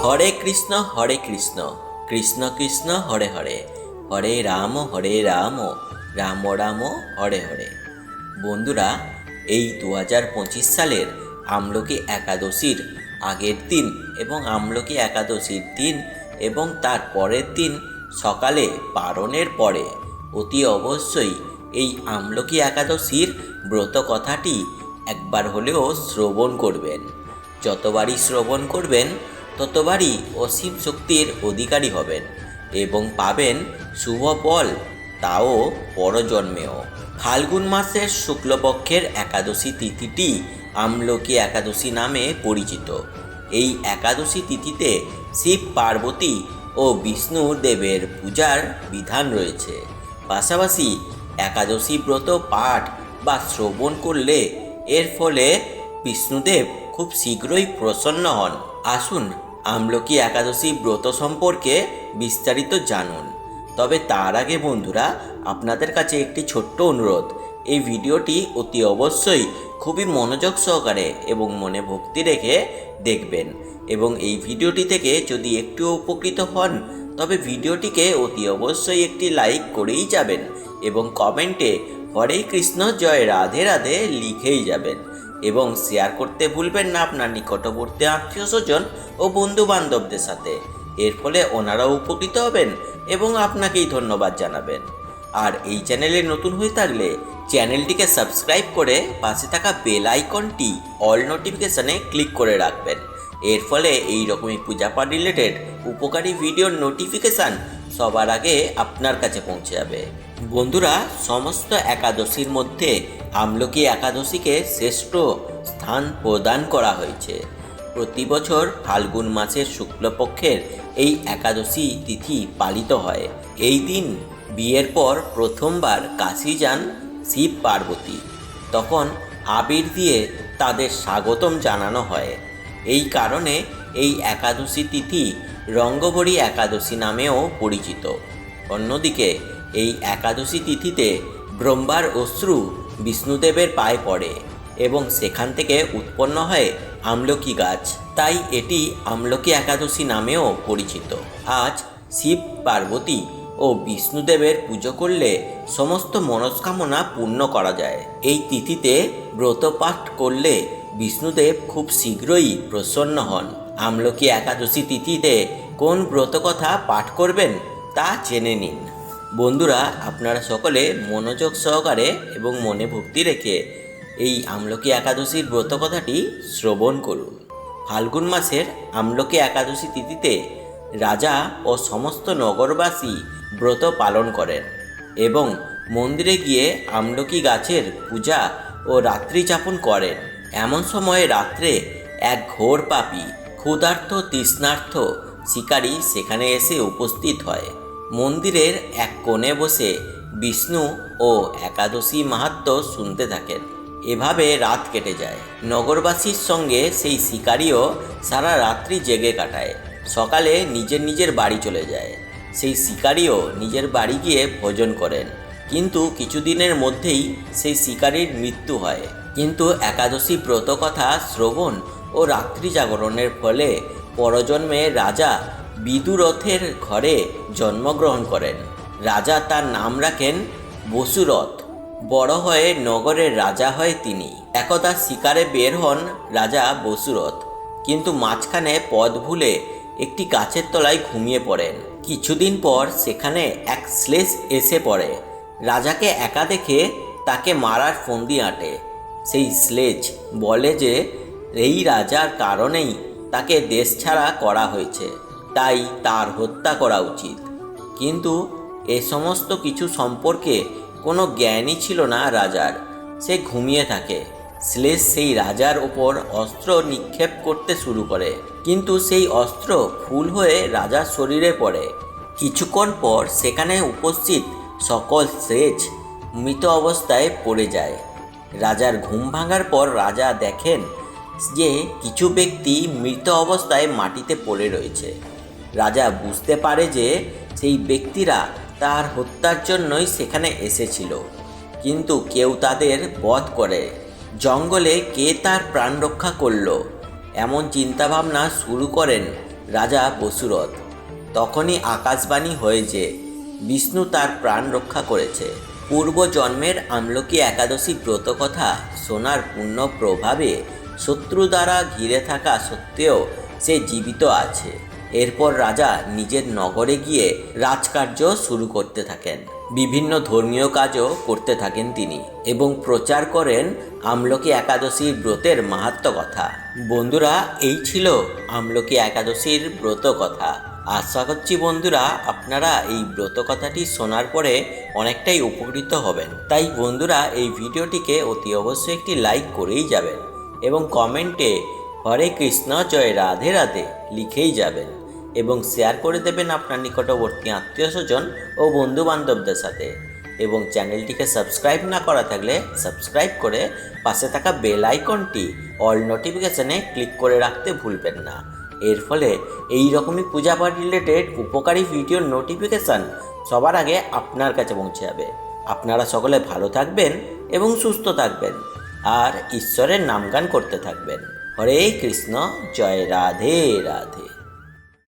হরে কৃষ্ণ কৃষ্ণ কৃষ্ণ হরে হরে, হরে রাম রাম রাম হরে হরে। বন্ধুরা, এই 2025 সালের আমলকি একাদশীর আগের দিন এবং আমলকি একাদশীর দিন এবং তার পরের দিন সকালে পারণের পরে অতি অবশ্যই এই আমলকি একাদশীর ব্রত কথাটি একবার হলেও শ্রবণ করবেন। যতবারই শ্রবণ করবেন ততবারই অসীম শক্তির অধিকারী হবেন এবং পাবেন শুভ ফল, তাও পরজন্মেও। ফাল্গুন মাসের শুক্লপক্ষের একাদশী তিথিটি আমলকি একাদশী নামে পরিচিত। এই একাদশী তিথিতে শিব পার্বতী ও বিষ্ণু দেবের পূজার বিধান রয়েছে। পাশাপাশি একাদশী ব্রত পাঠ বা শ্রবণ করলে এর ফলে বিষ্ণুদেব খুব শীঘ্রই প্রসন্ন হন। আসুন আমলকি একাদশী ব্রত সম্পর্কে বিস্তারিত জানুন। তবে তার আগে বন্ধুরা, আপনাদের কাছে একটি ছোট্ট অনুরোধ, এই ভিডিওটি অতি অবশ্যই খুবই মনোযোগ সহকারে এবং মনে ভক্তি রেখে দেখবেন এবং এই ভিডিওটি থেকে যদি একটু উপকৃত হন তবে ভিডিওটিকে অতি অবশ্যই একটি লাইক করেই যাবেন এবং কমেন্টে হরে কৃষ্ণ জয় রাধে রাধে লিখেই যাবেন এবং শেয়ার করতে ভুলবেন না আপনার নিকটবর্তী আত্মীয় স্বজন ও বন্ধু বান্ধবদের সাথে। এর ফলে ওনারাও উপকৃত হবেন এবং আপনাকেই ধন্যবাদ জানাবেন। আর এই চ্যানেলে নতুন হয়ে থাকলে চ্যানেলটিকে সাবস্ক্রাইব করে পাশে থাকা বেল আইকনটি অল নোটিফিকেশানে ক্লিক করে রাখবেন। এর ফলে এই রকমই পূজাপাঠ রিলেটেড উপকারী ভিডিওর নোটিফিকেশান সবার আগে আপনার কাছে পৌঁছে যাবে। বন্ধুরা, সমস্ত একাদশীর মধ্যে আমলকি একাদশীকে শ্রেষ্ঠ স্থান প্রদান করা হয়েছে। প্রতি বছর ফাল্গুন মাসের শুক্লপক্ষের এই একাদশী তিথি পালিত হয়। এই দিন বিয়ের পর প্রথমবার কাশী যান শিব পার্বতী। তখন আবির দিয়ে তাদের স্বাগতম জানানো হয়। এই কারণে এই একাদশী তিথি রঙ্গবরী একাদশী নামেও পরিচিত। অন্যদিকে এই একাদশী তিথিতে ব্রহ্মার অশ্রু বিষ্ণুদেবের পায়ে পড়ে এবং সেখান থেকে উৎপন্ন হয় আমলকি গাছ, তাই এটি আমলকি একাদশী নামেও পরিচিত। আজ শিব পার্বতী ও বিষ্ণুদেবের পুজো করলে সমস্ত মনস্কামনা পূর্ণ করা যায়। এই তিথিতে ব্রতপাঠ করলে বিষ্ণুদেব খুব শীঘ্রই প্রসন্ন হন। আমলকি একাদশী তিথিতে কোন ব্রত কথা পাঠ করবেন তা জেনে নিন। বন্ধুরা, আপনারা সকলে মনোযোগ সহকারে এবং মনে ভক্তি রেখে এই আমলকি একাদশীর ব্রত কথাটি শ্রবণ করুন। ফাল্গুন মাসের আমলকি একাদশী তিথিতে রাজা ও সমস্ত নগরবাসী ব্রত পালন করেন এবং মন্দিরে গিয়ে আমলকি গাছের পূজা ও রাত্রি যাপন করেন। এমন সময় রাত্রে এক ঘোর পাপী ক্ষুধার্ত তৃষ্ণার্ত শিকারী সেখানে এসে উপস্থিত হয়। মন্দিরের এক কোণে বসে বিষ্ণু ও একাদশী মাহাত্ম্য শুনতে থাকেন। এভাবে রাত কেটে যায়। নগরবাসীর সঙ্গে সেই শিকারীও সারা রাত্রি জেগে কাটায়। সকালে নিজের নিজের বাড়ি চলে যায়। সেই শিকারীও নিজের বাড়ি গিয়ে ভোজন করেন, কিন্তু কিছুদিনের মধ্যেই সেই শিকারীর মৃত্যু হয়। কিন্তু একাদশী ব্রত কথা শ্রবণ ও রাত্রি জাগরণের ফলে পরজন্মে রাজা বিদুরথের ঘরে জন্মগ্রহণ করেন। রাজা তার নাম রাখেন বসুরথ। বড় হয়ে নগরের রাজা হয় তিনি। একদা শিকারে বের হন রাজা বসুরথ, কিন্তু মাঝখানে পথ ভুলে একটি গাছের তলায় ঘুমিয়ে পড়েন। কিছুদিন পর সেখানে এক শ্লেষ এসে পড়ে। রাজাকে একা দেখে তাকে মারার ফন্দি আঁটে। সেই শ্লেষ বলে যে এই রাজার কারণেই তাকে দেশ ছাড়া করা হয়েছে, তাই তার হত্যা করা উচিত। কিন্তু এ সমস্ত কিছু সম্পর্কে কোনো জ্ঞানই ছিল না রাজার। সে ঘুমিয়ে থাকে। শ্লেষ সেই রাজার ওপর অস্ত্র নিক্ষেপ করতে শুরু করে, কিন্তু সেই অস্ত্র ফুল হয়ে রাজার শরীরে পড়ে। কিছুক্ষণ পর সেখানে উপস্থিত সকল শ্লেষ মৃত অবস্থায় পড়ে যায়। রাজার ঘুম ভাঙার পর রাজা দেখেন যে কিছু ব্যক্তি মৃত অবস্থায় মাটিতে পড়ে রয়েছে। রাজা বুঝতে পারে যে সেই ব্যক্তিরা তার হত্যার জন্যই সেখানে এসেছিল, কিন্তু কেউ তাদের বধ করে। জঙ্গলে কে তার প্রাণ রক্ষা করলো, এমন চিন্তাভাবনা শুরু করেন রাজা বসুরথ। তখনই আকাশবাণী হয়ে যে বিষ্ণু তার প্রাণ রক্ষা করেছে। পূর্বজন্মের আমলকি একাদশী ব্রত কথা শোনার পুণ্য প্রভাবে শত্রু দ্বারা ঘিরে থাকা সত্ত্বেও সে জীবিত আছে। এরপর রাজা নিজের নগরে গিয়ে রাজকার্য শুরু করতে থাকেন। বিভিন্ন ধর্মীয় কাজও করতে থাকেন তিনি এবং প্রচার করেন আমলকি একাদশীর ব্রতের মাহাত্ম্য কথা। বন্ধুরা, এই ছিল আমলকি একাদশীর ব্রত কথা। আশা করছি বন্ধুরা আপনারা এই ব্রত কথাটি শোনার পরে অনেকটাই উপকৃত হবেন। তাই বন্ধুরা এই ভিডিওটিকে অতি অবশ্যই একটি লাইক করেই যাবেন এবং কমেন্টে হরে কৃষ্ণ জয় রাধে রাধে লিখেই যাবেন এবং শেয়ার করে দেবেন আপনার নিকটবর্তী আত্মীয় স্বজন ও বন্ধু বান্ধবদের সাথে। এবং চ্যানেলটিকে সাবস্ক্রাইব না করা থাকলে সাবস্ক্রাইব করে পাশে থাকা বেল আইকনটি অল নোটিফিকেশনে ক্লিক করে রাখতে ভুলবেন না। এর ফলে এই রকমই পূজাপাঠ রিলেটেড উপকারী ভিডিওর নোটিফিকেশান সবার আগে আপনার কাছে পৌঁছে যাবে। আপনারা সকলে ভালো থাকবেন এবং সুস্থ থাকবেন আর ঈশ্বরের নামগান করতে থাকবেন। হরে কৃষ্ণ জয় রাধে রাধে।